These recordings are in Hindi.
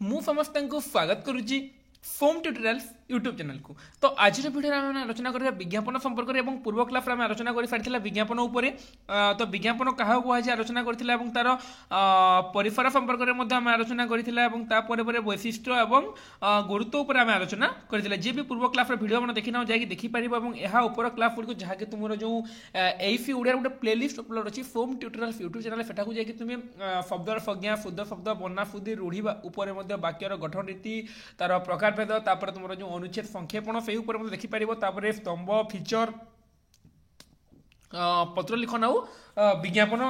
मु समस्त स्वागत करुच्ची फोम ट्यूटोरियल्स यूट्यूब चैनल को। तो आज भिडियो आम आलोचना करवा विज्ञापन संपर्क में पूर्व क्लास आम आलोचना कर सारी विज्ञापन उपर। तो विज्ञापन क्या कहुए आलोचना करथिला एवं तार परिसर संपर्क में आम आलोचना करथिला वैशिष्ट्य और गुरुत्व उपर आम आलोचना करथिला। जे भी पूर्व क्लास भिडियो आप देखी ना जाकि देखिपर और यह उपर क्लास गुड़ी जहाँकि तुम जो एफी ओडिया गोटे प्लेलिस्ट अपलोड अच्छी फोम ट्यूटोरियल्स यूट्यूब चैनल से जाकि तुम शब्दर संज्ञा शुद्ध शब्द बन्ना शुद्धि रूढ़ी उपर वाक्यर गठन रीति तार प्रकार भेद तापर तुम जो अनुच्छेद संक्षेपण से देखिपर। स्तंभ फीचर पत्र लिखन आ विज्ञापन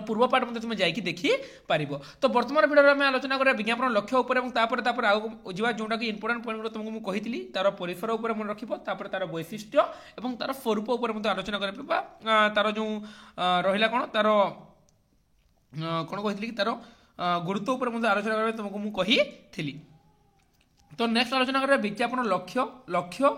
पूर्व पार्ट मत तुम जाकि देखी पार। तो वर्तमान भिडियो में आलोचना करा विज्ञापन लक्ष्य उपर आगे जा जोटा कि इंपोर्टेंट पॉइंट तुमको मुझे कही तार परिसर उपर मन रखिब तार वैशिष्ट्य और तार स्वरूप उपर आलोचना करा तार जो रहा कौन तार कौन कही कि तार गुरुत्व उपर आलोचना करा तुमको मुझे कही। तो नेक्स्ट आलोचना करा विज्ञापन लक्ष्य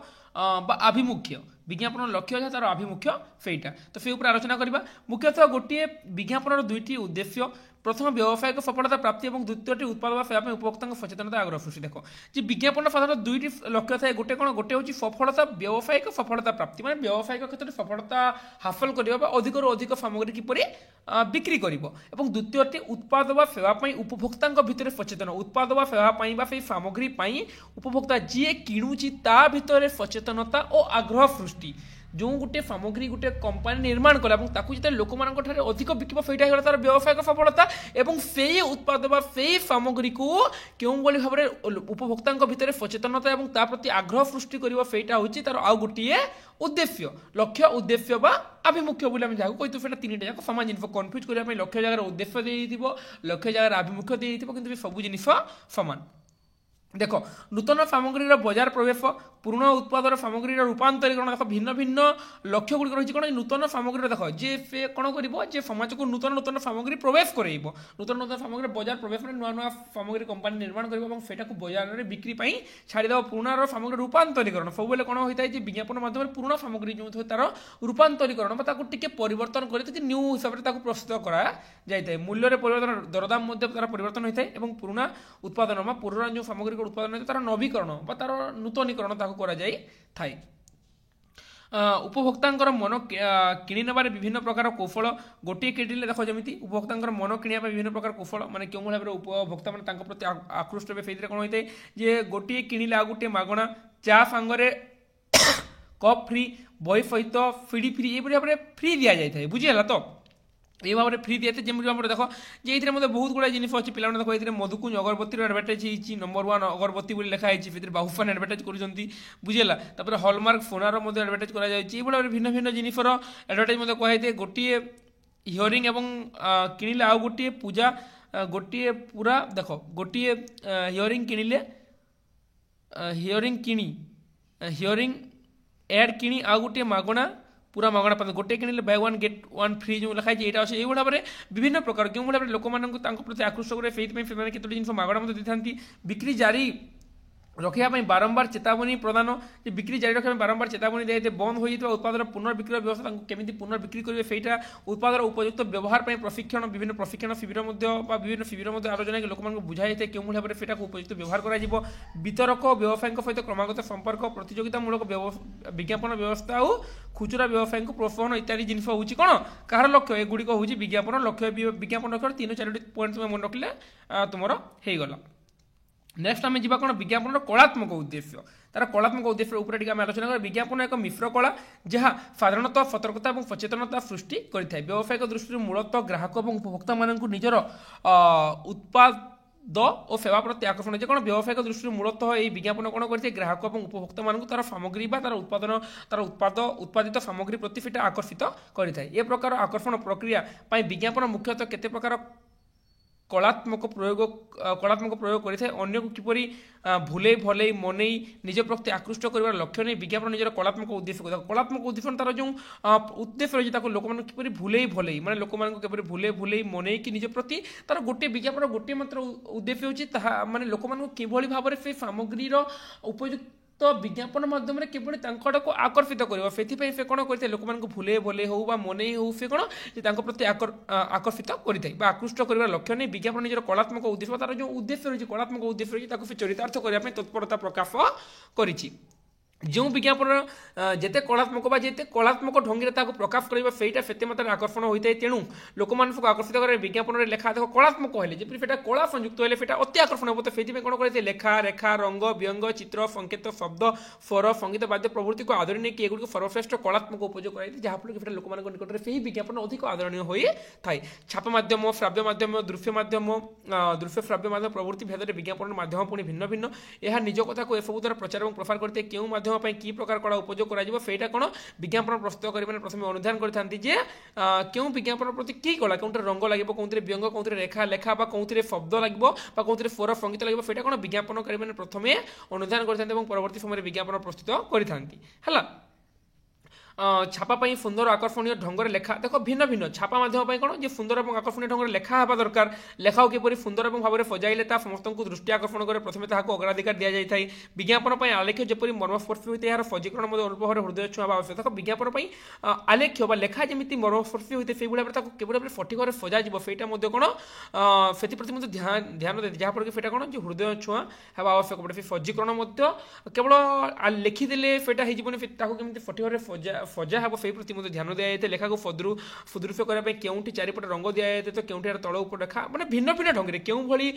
आभिमुख्य विज्ञापन लक्ष्य जहाँ तार आभिमुख्य सेटा। तो से आलोचना करवा मुख्यतः गोटे विज्ञापन दुईटी उद्देश्य प्रथम व्यावसायिक सफलता प्राप्ति और द्वितीय उत्पाद सेवा उपभोक्ता सचेतनता आग्रह सृष्टि। देख जी विज्ञापन साधारण दुईटी लक्ष्य थाए गोटे कौन गोटे हूँ सफलता व्यावसायिक सफलता प्राप्ति माने व्यावसायिक क्षेत्र में सफलता हासिल करने अधिक अधिक सामग्री किपरि बिक्री करिवो एवं द्वितीय उत्पाद वा सेवा उपभोक्ता भितर सचेतन उत्पाद वा सेवा से सामग्री उपभोक्ता जी किणुची ता भितर सचेतनता और आग्रह सृष्टि। जो गोटे सामग्री गोटे कंपानी निर्माण कला जो लोक मान अधिक बिकब से तार व्यावसायिक सफलता एवं से उत्पाद से सामग्री को क्यों भाव में उपभोक्ता भितर सचेतनता और प्रति आग्रह सृष्टि करटा हूँ तार आउ गोटे उद्देश्य लक्ष्य उद्देश्य बा आभिमुख्य बोली जहाँ कही तो तीन टाक सामान जिन कन्फ्यूज करने लक्ष्य जगह उद्देश्य दे लक्ष्य जगह आभिमुख्य दे कि सब जिन सामान। देख नूतन सामग्री बजार प्रवेश पुराना उत्पादर सामग्री रूपांतरीकरण देख भिन्न भिन्न लक्ष्य गुड़िक रही कौन नूतन सामग्री देख जे से कौन कर समाज को नूतन नूतन सामग्री प्रवेश कर नूतन नूतन सामग्री बजार प्रवेश में नुआ नुआ सामग्री कंपानी निर्माण कर बजार में बिक्री छाड़देव पुराना सामग्री रूपांतरीकरण सब कौन होता है विज्ञापन माध्यम पुराना सामग्री जो तार रूपांतरीकरण टी परिवर्तन कर न्यू हिसाब से प्रस्तुत कराए मूल्य परिवर्तन दरदाम तार परिवर्तन होता है पुराना उत्पादन पुराना जो सामग्री उत्पादन तार नवीकरण तार नूतनीकरण करा जाई थाई। उपभोक्ता मन किणी नबार विभिन्न प्रकार कौशल गोटे किणिले देख जमी उपभोक्ता मन किणा विभिन्न प्रकार कौशल माने क्यों भाव में उपभोक्ता मैंने प्रति आकृष्ट हे कौन होता है जे गोटे किणिले आ गोटे मागणा चा सांगरे कप फ्री बही सहित फिडी फ्री ये भाव में फ्री दि जाए बुझीगला। तो ये भाव में फ्री दिए जमी भाव देख जे ये बहुत गुड़ा जिन अच्छी पे देख ये मधुकुंज अगरबत्ती एडभाटाइज होती नंबर 1 अगरबत्ती लिखाई बाहुफान एडभाटाइज कर बुझेगा। तापर हलमार्क फोनार एडभाटाइज कर भिन्न भिन्न जिनसर एडभाटाइज कहुए गोटे हियरिंग एवं किणिले आउ गोटे पूजा गोटे पूरा देख गोटे हियरिंग किणिले हियरिंग एड किणी आउ गोटे मागणा पूरा मागणा पाते गोटे किणिले बाय 1 गेट 1 फ्री जो लिखाई यहाँ अच्छे ये भाव में विभिन्न प्रकार क्यों भाव में लोक प्रति आकृष्ट करें केतोटी जिन मागणा दे था बिक्री जारी रखापी बारंबार चेतावनी प्रदान बिक्री जारी रखा बारंबार चेतावनी दिए बंद हो उत्पादर पुनर्बिक्री व्यवस्था केमी पुनर्बिक्री करेंगे से उत्पादर उपयुक्त व्यवहार प्रशिक्षण विभिन्न प्रशिक्षण शिविर विभिन्न शिविर आलोचना कि लोक बुझाई था क्यों भाव में से उपयुक्त व्यवहार कर वितरक व्यवसायी सहित क्रमागत संपर्क प्रतियोगितामूलक विज्ञापन व्यवस्था और खुचुरा व्यवसायी को प्रोत्साहन इत्यादि जिन हूँ कौन कहार लक्ष्य एगुड़िक हूँ विज्ञापन लक्ष्य विज्ञापन लक्ष्य 3-4 पॉइंट तुम मन रखिले तुम होगला। नेक्स्ट आम जा कौन विज्ञापन कलात्मक उद्देश्य तार कलात्मक उद्देश्य उपर आम आलोचना कर विज्ञापन एक मिश्र कला जहाँ साधारणतः सतर्कता और सचेतनता सृष्टि करता व्यावसायिक दृष्टि मूलतः ग्राहक और उपभोक्ता मान निजर उत्पाद और सेवा प्रति आकर्षण जे कौन व्यावसायिक दृष्टि मूलतः ये विज्ञापन कौन करते ग्राहक और उपभोक्ता मान तार सामग्री तार उत्पादित सामग्री प्रति से आकर्षित करता है। ये प्रकार आकर्षण प्रक्रिया विज्ञापन मुख्यतः केते प्रकार कलात्मक प्रयोग करें अन्य को किपरि भूले भले मन निज प्रति आकृष्ट कर लक्ष्य नहीं विज्ञापन निजर कलात्मक उद्देश्य कलात्मक उद्देश्य तार जो उद्देश्य रही है लोक किपरि भूले भले माने लोक मानक भूले भूले मन कि निज प्रति तार गोटे विज्ञापन गोटे मात्र उद्देश्य होची माने लोक किभली भाव में से सामग्रीर उपयुक्त तो विज्ञापन माध्यम किभଳି ତାଙ୍କ ଆଡ଼କୁ ଆକର୍ଷିତ କରିବ ସେଥିପାଇଁ ସେ କ'ଣ କରିଥାଏ ଲୋକମାନଙ୍କୁ ଭୁଲେ ଭୁଲେ ହେଉ ବା ମନେ ହେଉ ସେ କ'ଣ ଯେ ତାଙ୍କ ପ୍ରତି ଆକର୍ଷିତ କରିଥାଏ ବା ଆକୃଷ୍ଟ କରିବାର ଲକ୍ଷ୍ୟ ନେଇ ବିଜ୍ଞାପନ ନିଜର କଳାତ୍ମକ ଉଦ୍ଦେଶ୍ୟ ତାର ଯେଉଁ ଉଦ୍ଦେଶ୍ୟ ରହିଛି କଳାତ୍ମକ ଉଦ୍ଦେଶ୍ୟ ରହିଛି ତାକୁ ସେ ଚରିତାର୍ଥ କରିବା ପାଇଁ ତତ୍ପରତା ପ୍ରକାଶ କରିଛି जो विज्ञापन जिते कलात्मक जिते कलात्मक ढंगी में प्रकाश करा से मात्र आकर्षण होता है तेणु लोक मानक आकर्षित कर विज्ञापन लेखा देख कलात्मक है जब से कला संयुक्त है अति आकर्षण हम तो से कौन करते लेखा रेखा रंग व्यंग चित्र संकेत शब्द स्वर संगीत बाद्य प्रवृत्ति को आदरणीय नहीं कि सर्वश्रेष्ठ कलात्मक उपयोग कराई जहाँफल कि लोक निकट में से विज्ञापन अधिक आदरणीय होता है छाप मध्यम श्राव्य मध्यम दृश्य श्राव्य माध्यम प्रवृत्ति भेद में विज्ञापन माध्यम पुणी भिन्न भिन्न यह निज कथा को एसबू द्वारा प्रचार और प्रसार करते क्यों माध्यम कि प्रकार कला उपयोग करा कौन विज्ञापन प्रस्तुत करें प्रथम अनुधान करते क्यों विज्ञापन प्रति कि कला कौन रंग लगे कौन व्यंग कौन रेखा लेखा कौन शब्द लगे कौन स्वर संगीत लगे से कौन विज्ञापन करें प्रथम अनुधान करते परवर्ती समय विज्ञापन प्रस्तुत करता छापाई सुंदर आकर्षणीय ढंग से लेखा देख भिन्न भिन्न छापा माध्यम कौन जो सुंदर और आकर्षणीय ढंग से लेखा हवा दरकार लेखा किपर सुंदर भाव में सजाइले समस्त दृष्टि आकर्षण करे प्रथम अग्राधिकार दि जाए विज्ञापन आलेख्य जपरी मर्मस्पर्शी होता है यार सजीकरण अल्प भाव हृदय छुआ आवश्यक देख विज्ञापन आलेख्य लेखा जमी मर्मस्पर्शी होता है से भाव केवल सठिक भाव सजा से कौन से प्रति ध्यान देते जहाँफल कि कौन जो हृदय छुआ है आवश्यक पड़े सजीकरण केवल लिखिदेले सेटा होमती सठिक भाव सजा हम से प्रति ध्यान दि जाए लेखा को सुदृश्य करने क्योंटी चारिपटे रंग दि जाए तो क्योंटी तल उपर रेखा मैंने भिन्न भिन्न ढंग से क्यों भली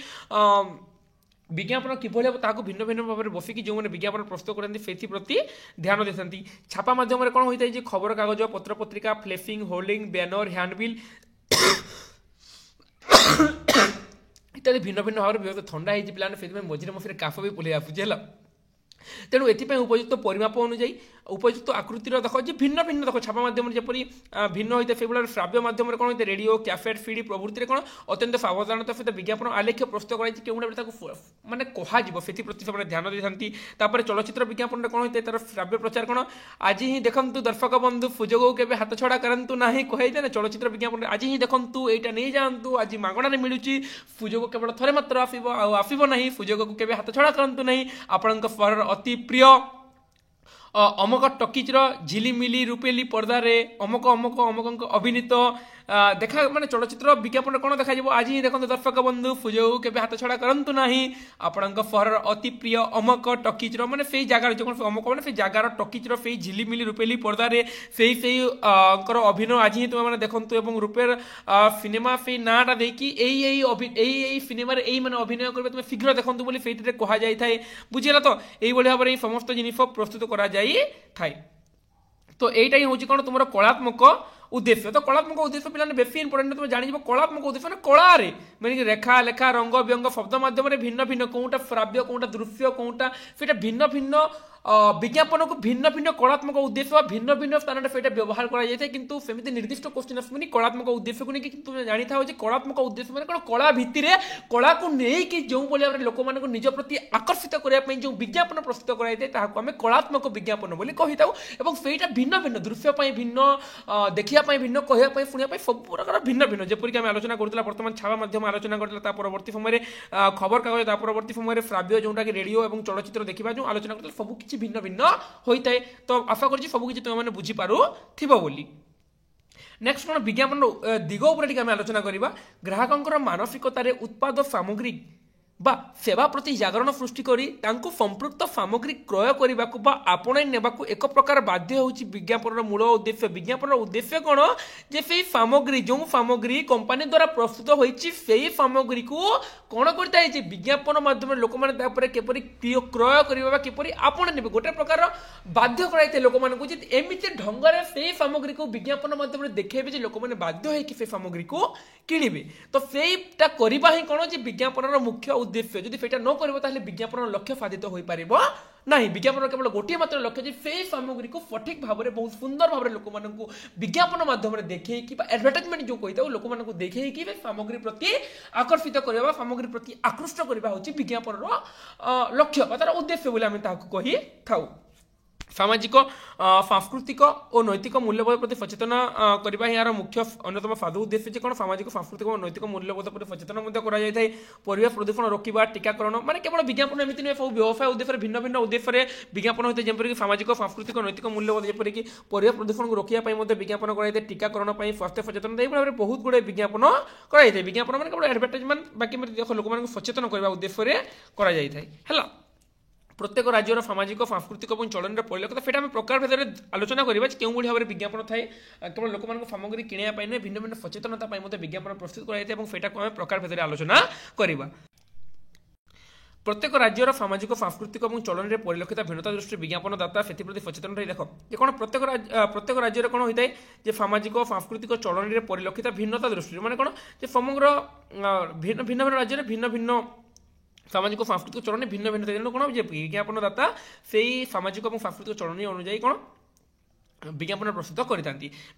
विज्ञापन किभली हम भिन्न भिन्न भाव में बसिकी जो मैंने विज्ञापन प्रस्तुत करते से प्रति ध्यान देते छापा मध्यम कौन होता है खबर कागज पत्र पत्रिका फ्लेसिंग होल्डिंग बैनर हैंडबिल इत्यादि भिन्न भिन्न भाव में थंडा होने मझे मझे काफ भी पुलिस आसूँ तेणु ये उपयुक्त परिमाप अनुजाई उपयुक्त आकृतिर देख भिन्न भिन्न देख छापा माध्यम जपरी भिन्न होता है से भाव श्राव्य माध्यम कौन होता है रेडियो कैसेट सीडी प्रभृति कौन अत्यंत सावधानता सहित विज्ञापन आलेख्य प्रस्तुत कराई क्यों माने कह से प्रति से ध्यान देते चलचित्र विज्ञापन कौन होता है तार श्राव्य प्रचार कौन आज ही देखु दर्शक बंधु सुजोग के हाथ छड़ा करूँ ना कहे ना चलचित्र विज्ञापन आज ही देखूँ यहाँ नहीं जातु आज मगणारे मिलूँ सुजोग केवल थे मात्र आसब ना सुजोग को हाथ छड़ा करूँ ना आपण सहर अति प्रिय अमक टकिचर झिलिमिली रूपेली पर्दारे अमक अमक अमक अभिनीत देखा माने चलचित्र विज्ञापन कौन देखा आज ही देखते दर्शक बंधु सुजोग के हाथ छड़ा करूँ ना आपण सहर अति प्रिय अमक टकिचर माने से जगार जो अमक मैंने से जगार टकिचर से झिलिमिली रूपेली पर्दारे से अभिनय आज ही तुम देखु और रूपेर सिनेमा से नाटा देखिए सिनेमा मैंने अभिनय कर तुम शीघ्र देखु बोली से कह जाए बुझीगला तो यही भाव में समस्त जिनिस प्रस्तुत करा थाए तो यहीटा ही हूँ कौन तुम कलात्मक उद्देश्य तो कलात्मक उद्देश्य पे बेसी इंपोर्टेंट तुम जान कलात्मक उद्देश्य मैंने कलारे मैंने रेखा लेखा रंग व्यंग शब्द माध्यम भिन्न भिन्न कौटा श्राव्य कौटा दृश्य कौटा से भिन्न भिन्न विज्ञापन को भिन्न भिन्न कलात्मक उद्देश्य भिन्न भिन्न स्थान से व्यवहार किंतु सेमती निर्दिष्ट क्वेश्चन आसनी कलात्मक उद्देश्य को लेकिन तुम जानी था कलात्मक उद्देश्य मैंने कौन कला भित्तिर कला को लेकिन जो भाव में लोक मान निज प्रति आकर्षित करने जो विज्ञापन प्रस्तुत कराई आम कलात्मक विज्ञापन बोली कही था से भिन्न भिन्न दृश्य भिन्न देखा भिन्न कहवाई शुणा सब प्रकार भिन्न भिन्न जपरिक आम आलोचना करूला बर्तमान छापा माध्यम आलोचना करता परवर्ती समय खबर कागज परवर्ती समय श्राव्य जोटा कि रेडियो और चलचित्र देखा जो आलोचना करता सबकि भिन्न भिन्न होता है तो आशा कर सबकि तुम मैंने बुझीपार बोली नेक्स्ट कौन विज्ञापन दिग उपर आम आलोचना करवा ग्राहकों मानसिकतार उत्पाद सामग्री बा सेवा प्रति जागरण सृष्टि करी तांको संपृक्त सामग्री क्रय करने को आपणाई नेबाकू एक प्रकार बाध्य होची विज्ञापन मूल उद्देश्य विज्ञापन उद्देश्य कौन जे से सामग्री जो सामग्री कंपनी द्वारा प्रस्तुत होईची से सामग्री को कौन करता है विज्ञापन माध्यम लोक मैंने केपरि क्रय करवा किपरि आपण ने गोटे प्रकार बाध्य कराई लोक मानू एमती ढंग से सामग्री को विज्ञापन माध्यम देखेबे लोक मैंने बाध्य होइकि से सामग्री को किणवे तो सेटा करवा ही कौन विज्ञापन मुख्य उद्देश्य जदि सेटा न कर विज्ञापन लक्ष्य साधित हो पार ना विज्ञापन केवल गोटे मात्र लक्ष्य से सामग्री को सठिक भाव में बहुत सुंदर भाव में लोक मानू विज्ञापन माध्यम देखे एडवर्टाइजमेंट जो कही था लोक मानू देखे सामग्री प्रति आकर्षित करवा सामग्री प्रति आकृष्ट करवा हूँ विज्ञापन लक्ष्य तार उद्देश्य बोली आम कही था सामाजिक सांस्कृतिक और नैतिक मूल्यबोध प्रति सचेतन करने यार मुख्य अन्यतम साधु उद्देश्य कौन सामाजिक सांस्कृतिक और नैतिक मूल्यबोध प्रति सचेतन परिवेश प्रदूषण रोकवा टीकाकरण माने केवल विज्ञापन एमती नुहे सब व्यवसाय उद्देश्य भिन्न भिन्न उद्देश्य विज्ञापन होता है जमीक सामाजिक सांस्कृतिक और नैतिक मूल्यबोध जपरिक परिवेश प्रदूषण को रोकने विज्ञापन कराई टीकाकरण स्वास्थ्य सचेतन ये भाव में बहुत गुड़े विज्ञापन कराई विज्ञापन मैंने केवल एडभर्टाइजमेंट बाकी देख लोक सचेतन करने उद्देश्य है प्रत्येक राज्यर सामाजिक सांस्कृतिक और चलन परिलक्षित से आम प्रकार भेद आलोचना करवा क्यों भाव में विज्ञापन थाए केवल लोक सामग्री किणा नुहे भिन्न भिन्न सचेतनता विज्ञापन प्रस्तुत कराई प्रकार भेद आलोचना करवा प्रत्येक राज्यर सामाजिक सांस्कृतिक और चलन में परिलक्षित भिन्नता दृष्टि विज्ञापनदाता से सचेतन रही देख ये कौन प्रत्येक राज्य कौन होता है सामाजिक सांस्कृतिक चलन में परिलक्षित भिन्नता दृष्टि माने कौन समग्र भिन्न भिन्न राज्य में भिन्न भिन्न सामाजिक सांस्कृतिक चलन भिन्न भिन्न तेणु कौन विज्ञापनदाता से सामाजिक और सांस्कृतिक चलन अनुजाई कौन विज्ञापन प्रस्तुत करता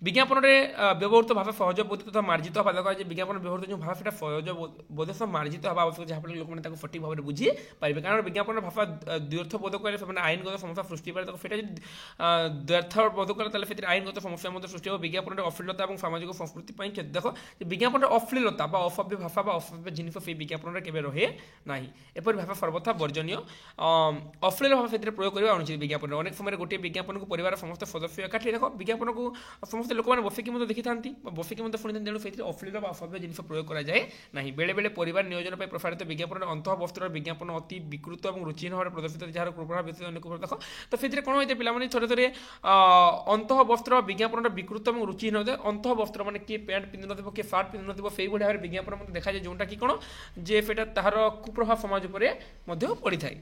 विज्ञापन में व्यवहृत भाव सहज बोध तथा मार्जित हवा देखा विज्ञापन व्यवहृत जो भाव से सहज बोध सह मार्जित हवा आवश्यक जहाँ लोक मैंने सठिक भाव में बुझी पारे कारण विज्ञापन भाषा द्व्यर्थ बोध करें आईनगत समस्या सृष्टि पारे द्व्यर्थ बोध करें आईनगत समस्या सृष्टि हो विज्ञापन अश्लीलता और सामाजिक संस्कृति देख विज्ञापन अश्लीलता असभ्य भाषा असभ्य जिनिस से विज्ञापन के रहे ना एपरी भाषा सर्वथा वर्जनीय अश्लील भाव से प्रयोग करने अनुचित विज्ञापन अनेक समय गोटे विज्ञापन को परिवार समस्त सदस्य एकाठी देख विज्ञापन को समस्त लोक मैंने बसिकी देखी था बसिकी शुणी तेणु से अश्लील असभ्य जिन प्रयोग कराए ना बेले बेले परिवार नियोजन पर प्रसारित विज्ञापन अंत वस्त्र विज्ञापन अति विकृत और रुचिहीन भाव प्रदर्शित जहाँ कुप्रभाव विशेष अनेक देख तो से कौन होता है पे थे थे अंत वस्त्र विज्ञापन विकृत और रुचिहीन होता है अंत वस्त्र मैंने किए पैंट पिंधि न किए सार्ट पिंधि न से भाव में विज्ञापन देखा जाए जोटा कि कौन जे से तार कुप्रभाव समाज पर पड़ी था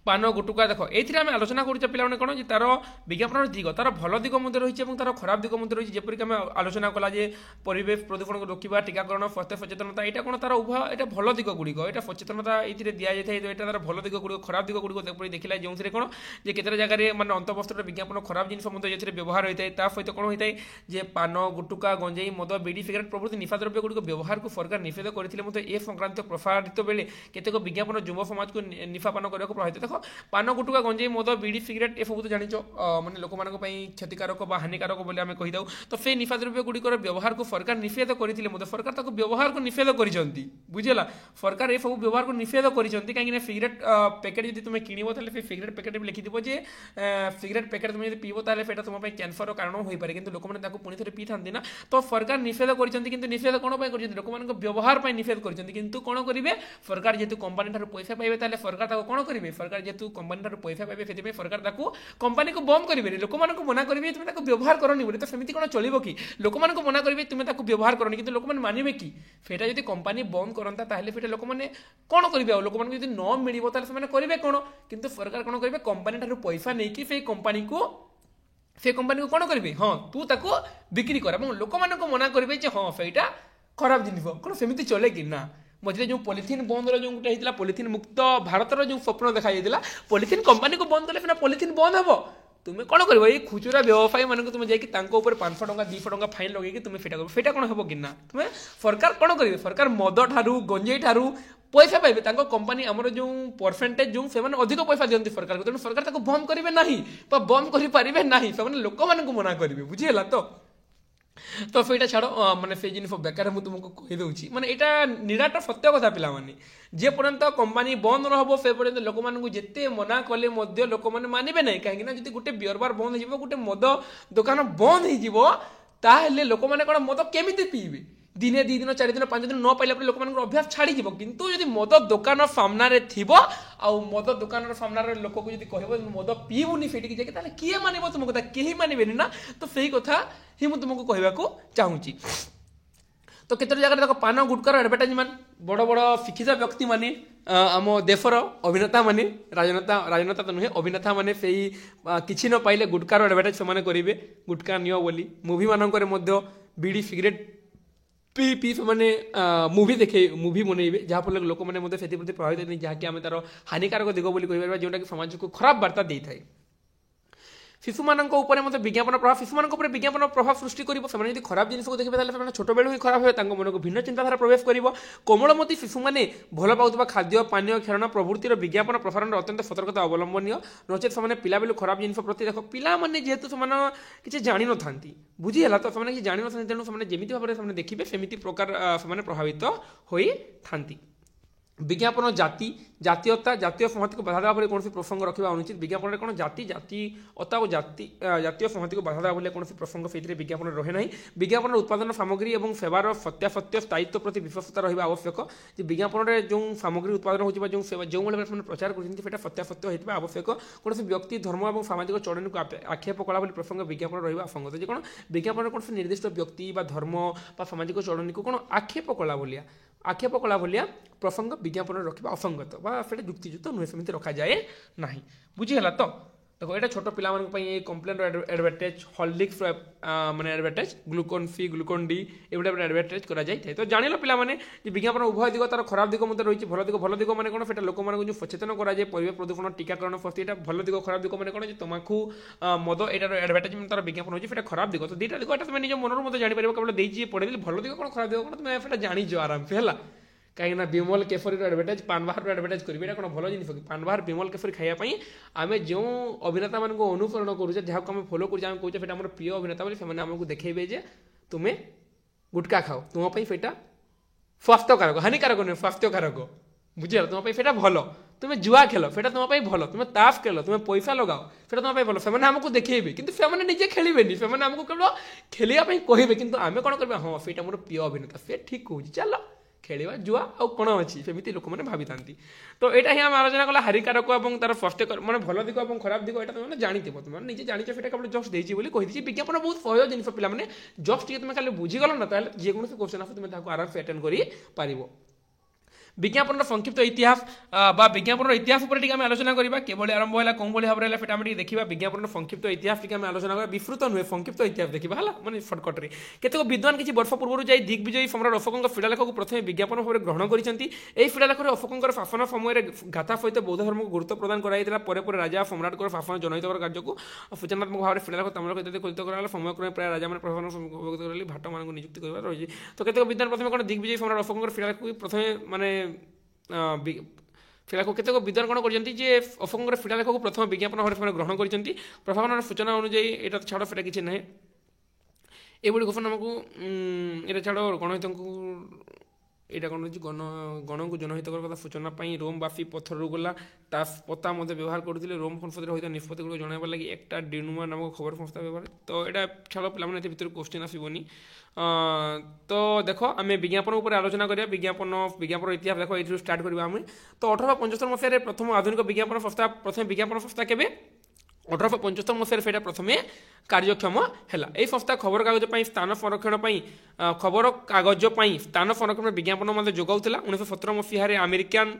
पान गुटुका देख ये आम आलोचना करुचे पे कौन तार विज्ञापन दिग तार भल दिग मध्य रही है तार खराब दिग मध्य रही जपरिक आम आलोचना कला जे परिवेश प्रदूषण को रोकवा टीकाकरण स्वास्थ्य सचेतनता यहाँ कौन तार उभय यहाँ भल दिग गुड़िक यहाँ सचेतनता ये दि जाए तो यहाँ तार भल दिग गुड़ खराब दिग गुड़ देखला जो कौन जे केते जगह मानने अंतवस्त्र विज्ञापन खराब जिन जो व्यवहार होता है ता सहित कौन होता है जे पान गुटुका गंजेई मद बीड़ी सिगरेट प्रभृति निशा द्रव्य गुड़िक व्यवहार को सरकार निषेध करते ए संक्रांत प्रसारित बेले केतेक विज्ञापन युव समाज को निशापान करने प्रभावित देख पान गुटुका गंजेई मद बीड़ी सिगरेट ये सब तो जानिच मानने लोक मान क्षतिकारक हानिकारक बोले आम कहीदे तो से निशा द्रव्य गुड़िकर व्यवहार को सरकार निषेध करते सरकार ताको व्यवहार को निषेध कर बुझेगा सरकार ये सब व्यवहार को निषेध कर कहीं सिगरेट पैकेट जब तुम किणव तो सिगरेट पैकेट भी लिखिथ जे सिगरेट पैकेट तुम जब पीब तो तुम कैंसर कारण हो पाए कि लोक मैंने पुणी थे पी था ना तो सरकार निषेध कर निषेध कौन कर लोक मान व्यवहार निषेध कर कौन करेंगे सरकार जेहतु कंपानी पैसा पाइबे सरकार कौन करेंगे सरकार जेहतु कंपानी पैसा पाइबे से सरकार कंपानी को बंद करेंगे लोक मान मना करेंगे तुम व्यवहार करनी बोले तो सेमती कौन चलो कि लोक मान मना करेंगे तुम व्यवहार करनी कि लोक मानवे कि फेटा जब कंपानी बंद करता फिर लोक मैंने कौन करेंगे लोक मान न मिल से करेंगे कौन कि सरकार कौन करेंगे कंपानी पैसा नहीं से कंपानी को कौन करेंगे हाँ तू ताको बिक्री कर लोक मान मना करेंगे हाँ सहीटा खराब जिन कौन सेमती चले कि ना मझे जो पॉलिथिन बंद जो गोटे होता पॉलिथिन मुक्त भारतर जो स्वप्न देखा जाता पॉलिथिन कंपानी को बंद कले पॉलिथिन बंद हे तुम्हें कौन कर ये खुचुरा व्यवसायी मानक तुम जाकि 500 टंका 200 टंका फाइन लगे तुम फेटा कौन हम कि ना तुम्हें सरकार कौन करेंगे सरकार मद ठारू गंजेई ठारू पैसा पाइबे कंपानी आमर जो परसेंटेज जो से अधिक पैसा दिखती सरकार को तेणु सरकार बंद करेंगे ना बंद करेंगे ना से लोक मान मना करेंगे बुझीगला तो सहीटा छाड़ मानने से जिन बेकार मुझे तुमको कहीदे माने यहाँ निराट सत्य कथा पे जे पर्यंत कंपानी बंद रहा से पर्यंत लोक मानू जिते मना कले लोक मैंने मानवे ना कहीं जी गोटे बियर बार बंद हो गोटे मद दुकान बंद हो लोक मैंने कौन मद केमी पीबे दिने 2 दिन 4 दिन 5 दिन न पाइला लोक मान अभ्यास छाड़ी किंतु जब मद दुकान सामने थी मद दुकान सामने लोक को कह मद पीबुनी से जाए किए मानव तुम कथा कहीं मानवे ना तो सही कथा ही मुझे तुमको कहवाक चाहूँगी तो केते जगह देख पान गुटकार एडभर्टाइजमेंट बड़ बड़ शिक्षित व्यक्ति माने आम देशर अभिनेता माने राजनेता तो नुहे अभिनेता माने से किसी न पाइले गुटकार एडभर्टाइज से करेंगे गुटका नियो बोली मुवी मानक बीड़ी सिगरेट पी पी से मुवी देखे मुवी बनइबे जहाँफल लोक मैंने से प्रभावित नहीं जहाँकि आम तार हानिकारक दिग बोली कह जोटा कि समाज को खराब वार्ता दे थाए শিশুମାନଙ୍କ উপরে মধ্যে বিজ্ঞাপন প্রভাব শিশুମାନଙ୍କ উপরে বিজ্ঞাপন প্রভাব সৃষ্টি করব সেমানে যদি খারাপ জিনিসকে দেখবে তাহলে সেমানে ছোট বেলু হি খারাপ হবে তাଙ୍କ মনକୁ ভিন্ন চিন্তাধারা প্রবেশ করব কোমলমতি শিশুମାନେ ଭଲ ପାଉଥିବା ଖାଦ୍ୟ ପାନୀୟ ଖେଳଣା ପ୍ରଭୃତିର ବିଜ୍ଞାପନ ପ୍ରସାରଣରେ ଅତ୍ୟନ୍ତ ସତର୍କତା ଅବଲମ୍ବନୀୟ ନଚେତ୍ ସେମାନେ ପିଲାବେଳୁ ଖରାପ ଜିନିଷ ପ୍ରତି ଦେଖ ପିଲାମାନେ ଯେହେତୁ ସେମାନେ କିଛି ଜାଣିନଥାନ୍ତି ବୁଝିହେଲା ତ ସେମାନେ କିଛି ଜାଣିନଥାନ୍ତି ତେଣୁ ସେମାନେ ଯେମିତି ଭାବରେ ସେମାନେ ଦେଖିବେ ସେମିତି ପ୍ରକାର ସେମାନେ ପ୍ରଭାବିତ ହୋଇଥାନ୍ତି विज्ञापन जाति जातीयता जातीय संहति को बाधा देवा भली कौन प्रसंग रखा अनुचित विज्ञापन में कौन जाति जातीयता और जातीय संहति को बाधा देवा भली कौन प्रसंग से विज्ञापन रहे ना विज्ञापन उत्पादन सामग्री और सेवार सत्यासत्य स्थायित्व प्रति विश्वसता रहा आवश्यक विज्ञापन में जो सामग्री उत्पादन हो जो भाव प्रचार कर सत्यासत्य होता आवश्यक कौन व्यक्ति धर्म और सामाजिक चलन को आक्षेप कला प्रसंग विज्ञापन रहा असंगत जो कौन विज्ञापन कौन निर्दिष्ट व्यक्ति धर्म सामाजिक चलन को कौन आक्षेप कला भाया प्रसंग विज्ञापन रखा असंगत से जुक्तियुक्त नुहे सेमती रखा जाए ना बुझीगला तो देखो ये छोट पाई कम्प्लेन एडभार्टाइज हॉर्लिक्स माने एडभार्टाइज ग्लुकोन सी ग्लुकोन डी एगुड़ा एडभार्टाइज करा जाए तो जान पे विज्ञापन उभय दिग तार खराब दिग मत रही भल दिग मैंने कौन से लोक जो सचेतन कराए परिवेश प्रदूषण टीकाकरण फस्ती यहाँ भल दिग खराब दिग मैंने कौन तमाखु मद यार एडभार्टाइजमेंट तार विज्ञापन होती खराब दिग तो दुटा दिग तुम निज मन मत जापर केवल देती पढ़े भल दिग कौन खराब दिग कौन तुम जानीच आराम से है कहीं विमल केफरी एडभार्टाइज पान बाहर एडभार्टाइज करेंगे कौन भल जिन कि पान बाहर विमल केफरी खायापी आम जो अभिनेता मान अनुसरण करुचे जहाँ को फॉलो कर कहे आम प्रिय अभिनेता बोली से आमको देखेबे जे तुम्हें गुटका खाओ तुम्हें सेटा स्वास्थ्यकारक हानिकारक नुहे स्वास्थ्यकारक बुझे तुम्हें सेटा भल तुम्हें जुआ खेल से तुम्हें भल तुम्हें ताश खेल तुम्हें पैसा लगाओ से तुम्हें भल से आमको देखेबे कि निजे खेलेनि से आमको केवल खेलवाई कहे कि आम कौन कर हाँ से मोर प्रिय अभिनेता से ठीक कह चल खेलवा जुआ आउ कौन अच्छी सेमती लोक मैंने भावी था तो यहाँ ही आम आलोचना कला हानिकारक और तार स्वास्थ्य मैंने भल दिग और खराब दिग यहाँ तुमने जानीथ तुम निजे जानी से केवल जस्ट देती कही विज्ञापन बहुत सहज जिन पे जस्ट ये तुम खाली बुझीगल ना जेको क्वेश्चन आस तुम आराम से अटेंड कर विज्ञापन संक्षिप्त इतिहास विज्ञापन इतिहास पर आलोचना करवा केवल आरंभ है कौन भाव है सेटा देखा विज्ञापन संक्षिप्त इतिहास आलोचना करा विस्तृत नुहे संक्षिप्त इतिहास देखा है मैंने सर्टकट में केतक विद्वान किसी वर्ष पूर्व जाई दिग्विजयी सम्राट अशोक शिलालेख को प्रथम विज्ञापन भाव ग्रहण कर शिलालेख अशोक शासन समय गाथा सहित बौद्ध धर्म को गुरुत्व प्रदान कराई राजा सम्राट शासन जनहित कार्य को सूचनात्मक भाव में शिलालेख ताम्रलिखित इत्यादि कथित कराला समय क्रमे प्राय राजा मैंने प्रभाव भाट मान नियुक्ति कर रही तो केतक विद्वान प्रथम कौन दिग्विजयी सम्राट अशोक शिलालेख प्रथम माने शिलालेख केतक विद्वान कौन कर अशोक शिलालेख को प्रथम विज्ञापन भाव में ग्रहण कर प्रभावन सूचना अनुजाई यहाँ छाड़ से किसी ना ये घोषणा आमको ये छाड़ गणहित यहाँ कौन गण गण को जनहित कथा सूचना रोमवासी पत्थर गला ता पता मत व्यवहार करते रोम संसद होता निष्पत्ति गुड़ जनवार लगे एक डेनुमा नामक खबर संस्था व्यवहार तो यहाँ छाड़ पे भर क्वेश्चन आसबनी तो देख आम विज्ञापन पर आलोचना करिया विज्ञापन इतिहास देख ये स्टार्ट करवा आम तो 1875 मसीह प्रथम आधुनिक विज्ञापन संस्था प्रथम विज्ञापन संस्था केबे 1875 मसीह से प्रथम कार्यक्षम है यही संस्था खबर कागज स्थान संरक्षण खबर कागज स्थान संरक्षण विज्ञापन मतलब जोगाऊला 1917 मसीह American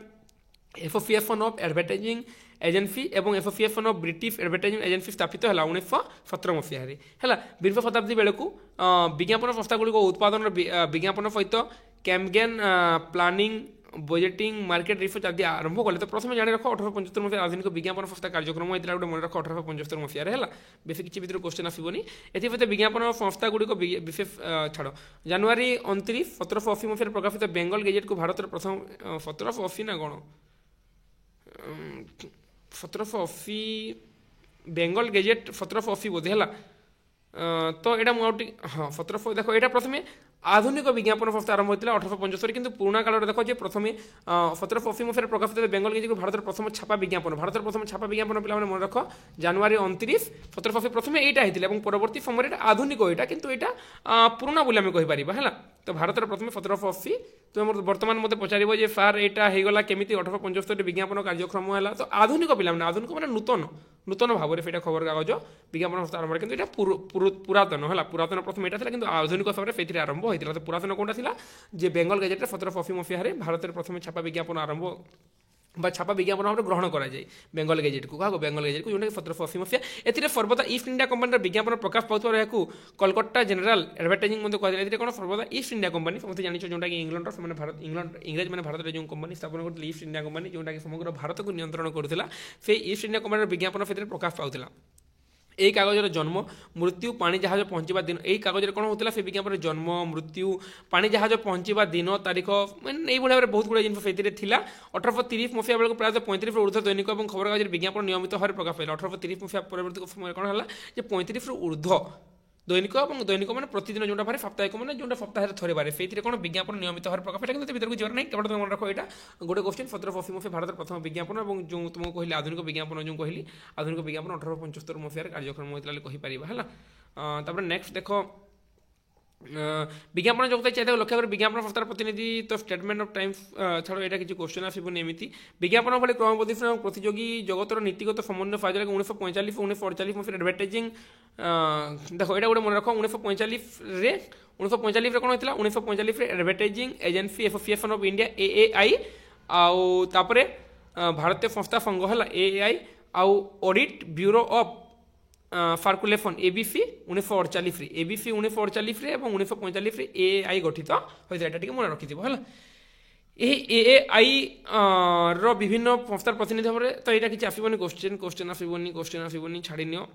association of advertising agency और association of British advertising agency स्थापित है 1917 मसीह है 20 शताब्दी बेलू विज्ञापन संस्था गुड़िक उत्पादन विज्ञापन सहित कैम्पगेन प्लानिंग बजेटिंग मार्केट रिसर्च आदि आरंभ कले तो प्रथम जाणी रख 1875 मसीह आधुनिक विज्ञापन संस्था कार्यक्रम होता गोटे मन रख 1875 मसीह है बेस किसी भर क्वेश्चन आसबनी एपते विज्ञापन संस्था गुड़िक विशेष छाड़ जनवरी 29 1780 मसीह प्रकाशित बेंगल गेजेट को भारत प्रथम 1780 ना कौन 1780 बेंगल गेजेट 1780 बोधे है तो यहाँ मुझे हाँ 1700 देख यहाँ प्रथम आधुनिक विज्ञापन संस्था आरंभ होता है 1875 किंतु पुराणा काल देख जे प्रथम 1780 मसीह प्रकाशित बेंगल गेजेट भारत प्रथम छापा विज्ञापन भारत प्रथम छापा विज्ञापन पे मन रख जनवरी 29 1780 प्रथम यहाँ होता परवर्ती समय आधुनिक यहाँ किंतु यहाँ पुराणा बोली आम कहीपर है तो भारत प्रथम 1780 तुम बर्तमान मत पचार जे सार यहाँ होगला केमी 1875 विज्ञापन कार्यक्रम है तो आधुनिक पिला आधुनिक मैंने नूतन नूतन भाव में से खबर कागज विज्ञापन संस्था आरंभ किंतु यहाँ पुरातन है पुरातन प्रथम यहाँ था कि आधुनिक समय से आरंभ होता तो पुरातन कौन था जे बेंगल गेजेट 1780 मसीह भारत में प्रथम छापा विज्ञापन आरंभ छापा विज्ञापन भाव ग्रहण कराए बेंगल गेजेट को क्या बेंगल गेजेट को जो 1780 मसीहा ए सर्वदा ईस्ट इंडिया कंपानी विज्ञापन प्रकाश पाऊर यहाँ कोलकाता जनरल एडवर्टाइजिंग कहते कौन सर्वदा ईस्ट इंडिया कंपानी समस्त जान जोटा कि इंग्लैंड से भारत इंग्लैंड इंग्रेज मैंने भारत जो कंपानी स्थापन करते ईस्ट इंडिया कंपानी जोटा कि समग्र भारत को नियंत्रण करूला से ईस्ट इंडिया कंपानी विज्ञापन से प्रकाश पाऊला এই কাগজের জন্ম মৃত্যু পানি জাহাজ পৌঁছবা দিন এই কাগজের কোণ হোলা সে বিজ্ঞাপনের জন্ম মৃত্যু পানি জাহাজ পৌঁছবা দিন তারিখ মানে এইভাবে ভাবে বহুত গুড়া জিনিস সেইଥିରେ ଥିଲା 1830 মସିହା বেড়ে প্রায় 35 ঊর্ধ্ব দৈনিক এবং খবরকাগজের বিজ্ঞাপন নিয়মিত ভাবে প্রকাশ পাইলা 1830 মସିହା পরবর্তী সময় কোণ হল যে 35 ঊর্ধ্ব দৈনিক এবং দৈনিক মানে প্রতিদিন যেটা বারে সাপ্তাহিক মানে যেটা সপ্তাহে থরে বারে সেইଥିରେ কোণ বিজ্ঞাপন নিয়মিত ভাবে প্রকাশ পাইলা কিন্তু ভিতরକୁ ଯିବାର ନାହିଁ কেবল তুমি মনে রাখো এটা গোটে কোশ্চেন 1780 মସିହା ভারতের প্রথম বিজ্ঞাপন এবং যে তোমাকে কহিলি আধুনিক বিজ্ঞাপন যে কহিলি আধুনিক বিজ্ঞাপন 1875 মସିହାରେ কার্যক্রম হয়েছিল বলে কহিপারিবা হল তারপরে নেক্সট দেখ বিজ্ঞাপন যোগ্যতা চাইতে লক্ষ্য করে বিজ্ঞাপন সংস্থার প্রতিনিধি তো স্টেটমেন্ট অফ টাইমস ছাড়ো এটা কিছু কোশ্চেন আসবনি এমিতি বিজ্ঞাপন ভি ক্রমবর্ধিষ্ণু এবং প্রতিযোগী জগতর নীতিগত সমন্বয় ফাজলে 1945 1948 মସିହା আডভার্টাইজিং দেখো এটা গোটে মনে রাখ 1945 রে 1945 রে কোণ হয়েছিল 1945 রে advertising agency association of India AAI আউ তাপরে ভারতীয় সংস্থা সংঘ হল এএআই আউ audit bureau of circulation ABC 1948 রে এবিসি 1948 রে এবং 1945 রে এআই গঠিত হয়েছে এটা টিকে মনে রাখিথিব হল এই এআই র বিভিন্ন সংস্থার প্রতিনিধি ভাবে তো এটা কিছু আসবনি কোশ্চেন আসবনি ছাড়ি নিও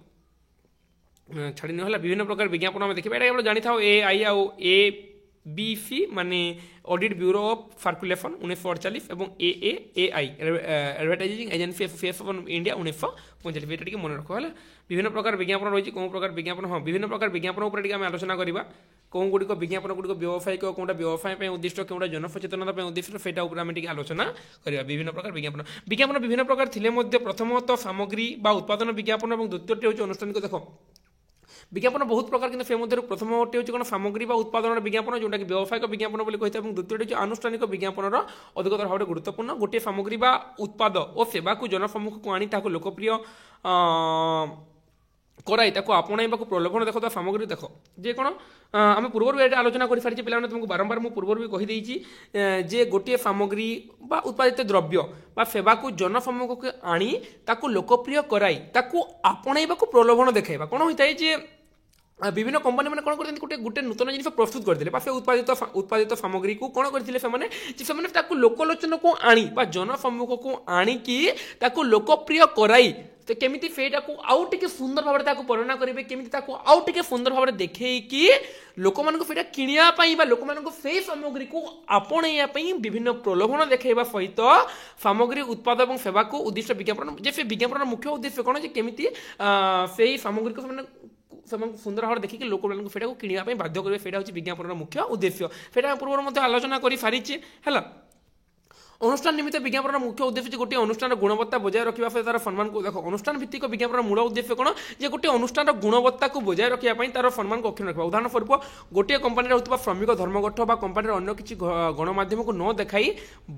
হল বিভিন্ন প্রকার বিজ্ঞাপন আমি দেখিবা এটা আমরা জানি থাও এআই আউ এ বিসি মানে অডিট ব্যুরো অফ সার্কুলেশন 1948 এবং AI advertising agency association of India 1945 এটা টিকে মনে রাখো হল বিভিন্ন প্রকার বিজ্ঞাপন রয়েছে কোন প্রকার বিজ্ঞাপন হ্যাঁ বিভিন্ন প্রকার বিজ্ঞাপন উপরে টিকে আমি আলোচনা করিবা কোন গুড়িক বিজ্ঞাপন গুড়িক ব্যবসায়িক কোনটা ব্যবসায় উদ্দিষ্ট কোনটা জনসচেতনতা উদ্দিষ্ট সেটা উপরে আমি টিকে আলোচনা করিবা বিভিন্ন প্রকার বিজ্ঞাপন বিভিন্ন প্রকার থিলে মধ্যে প্রথমত সামগ্রী বা উৎপাদন বিজ্ঞাপন এবং দ্বিতীয়টি হচ্ছে আনুষ্ঠানিক দেখো বিজ্ঞাপন বহুত প্রকার কিন্তু সে মধ্যে প্রথমটি হচ্ছে কোন সামগ্রী বা উৎপাদনের বিজ্ঞাপন যেটা কি ব্যবসায়িক বিজ্ঞাপন বলে কইতে এবং দ্বিতীয়টি হচ্ছে আনুষ্ঠানিক বিজ্ঞাপনর অধিকতর ভাবে গুরুত্বপূর্ণ গোটিয়ে সামগ্রী বা উৎপাদ ও সেবাকু জনসম্মুখକୁ আনি তাকে লোকপ্রিয় করাই তাকে আপনাইবাকু প্রলোভন দেখ তা সামগ্রী দেখ যে কোণ আমি পূর্বর এটা আলোচনা করে সারিছি পিলাମାନେ তোমাকে বারম্বার মু পূর্বর বি কহি দেইছি যে গোটিয়ে সামগ্রী বা উৎপাদিত দ্রব্য বা সেবাকু জনসম্মুখକୁ আনি তাকে লোকপ্রিয় করাই তাকে আপনাইবাকু প্রলোভন দেখাইবা কোণ হইতাই যে বিভিন্ন কোম্পানি মানে কোণ করতে গোটে গোটে নূতন জিনিস প্রস্তুত করে সে উৎপাদিত সামগ্রী কোণ করে সে তাকে লোকলোচনকু আনি বা জনসম্মুখକୁ আনিকি তাকে লোকপ্রিয় করাই তো কেমিতি সেইটাকে আউ টিকে সুন্দর ভাবে তাকে বর্ণনা করবে কেমিতি তাকে আউ টিকে সুন্দর ভাবে দেখেইকি লোকমানଙ୍କୁ সেটা কিনিয়া পাই বা লোকমানଙ୍କୁ সেই সামগ্রীকে আপনাইয়া পাই বিভিন্ন প্রলোভন দেখাইবা সহিত সামগ্রী উৎপাদ এবং সেবাকু উদ্দিষ্ট বিজ্ঞাপন যে সেই বিজ্ঞাপনের মুখ্য উদ্দেশ্য কোণ যে কেমিতি সেই সামগ্রীকে ସେମାନେ ସୁନ୍ଦର ଭାବରେ ଦେଖିକି ଲୋକମାନଙ୍କୁ ସେଇଟାକୁ କିଣିବା ପାଇଁ ବାଧ୍ୟ କରିବେ ସେଇଟା ହେଉଛି ବିଜ୍ଞାପନର ମୁଖ୍ୟ ଉଦ୍ଦେଶ୍ୟ ସେଇଟା ପୂର୍ବରୁ ମଧ୍ୟ ଆଲୋଚନା କରି ସାରିଛେ ହେଲା অনুষ্ঠান নিমিত্ত বিজ্ঞাপনের মুখ্য উদ্দেশ্য যে গোটিয়ে অনুষ্ঠানের গুণবত্তা বজায় রাখা সহ তার সম্মানকে দেখো অনুষ্ঠান ভিত্তিক বিজ্ঞাপনের মূল উদ্দেশ্য কোণ যে গোটিয়ে অনুষ্ঠানের গুণবত্তাকে বজায় রাখা তার সম্মানকে অক্ষুণ্ণ রাখা উদাহরণ স্বরূপ গোটিয়ে কোম্পানির হওয়া শ্রমিক ধর্মঘট বা কোম্পানির অন্য কিছু গণমাধ্যমকে ন দেখাই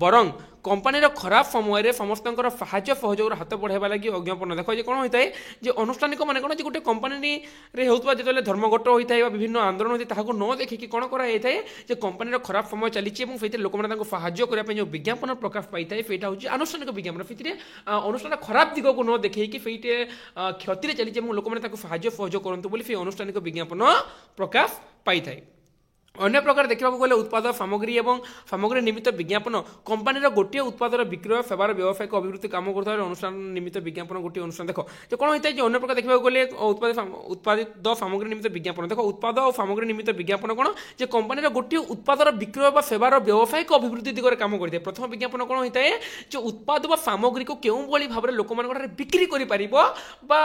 বরং কোম্পানির খারাপ সময়ের সমস্ত সাহায্য সহযোগের হাত বড়াইবা লাগি অজ্ঞাপন দেখো যে কোণ হয়ে যে আনুষ্ঠানিক মানে কোণ যে গোটে কোম্পানিরে হোৱা যেতবে ধর্মঘট হয়ে থাকে বা বিভিন্ন আন্দোলন হয়ে তাকে ন দেখি কোণ করা হয়ে থাকে যে কোম্পানির খারাপ সময় চালিছে এবং সেইতে লোক সাহায্য করা যে বিজ্ঞাপন প্রকাশ পাইଥାଏ সেইটা হচ্ছে আনুষ্ঠানিক বিজ্ঞাপন সেইଥିରେ অনুষ্ঠান খারাপ দিগକୁ ন দেখেইকি সেইটে ক্ষতিরে চালিছে এবং লোক তাকে সাহায্য সহযোগ করন্তু বলে সেই আনুষ্ঠানিক বিজ্ঞাপন প্রকাশ পাইଥାଏ অন্য প্রকার দেখা গেলে উৎপাদ সামগ্রী এবং সামগ্রী নিমিত্ত বিজ্ঞাপন কোম্পানির গোটিয়ে উৎপাদর বিক্রয় সেবার ব্যবসায়িক অভিবৃদ্ধি কাম করতে অনুষ্ঠান নিমিত্ত বিজ্ঞাপন গোটিয়ে অনুষ্ঠান দেখো যে কোণ হয়ে যে অন্য প্রকার দেখা গেলে উৎপাদিত সামগ্রী নিমিত্ত বিজ্ঞাপন দেখো উৎপাদ ও সামগ্রী নিমিত্ত বিজ্ঞাপন কোণ যে কোম্পানির গোটিয়ে উৎপাদর বিক্রয় বা সেবার ব্যবসায়িক অভিবৃদ্ধি দিগরে কাম করে প্রথম বিজ্ঞাপন কোণ হয়ে যে উৎপাদ বা সামগ্রীকে কেউভଳି ভাবে লোকমানଙ୍କଠାରେ বিক্রি করে পারিব বা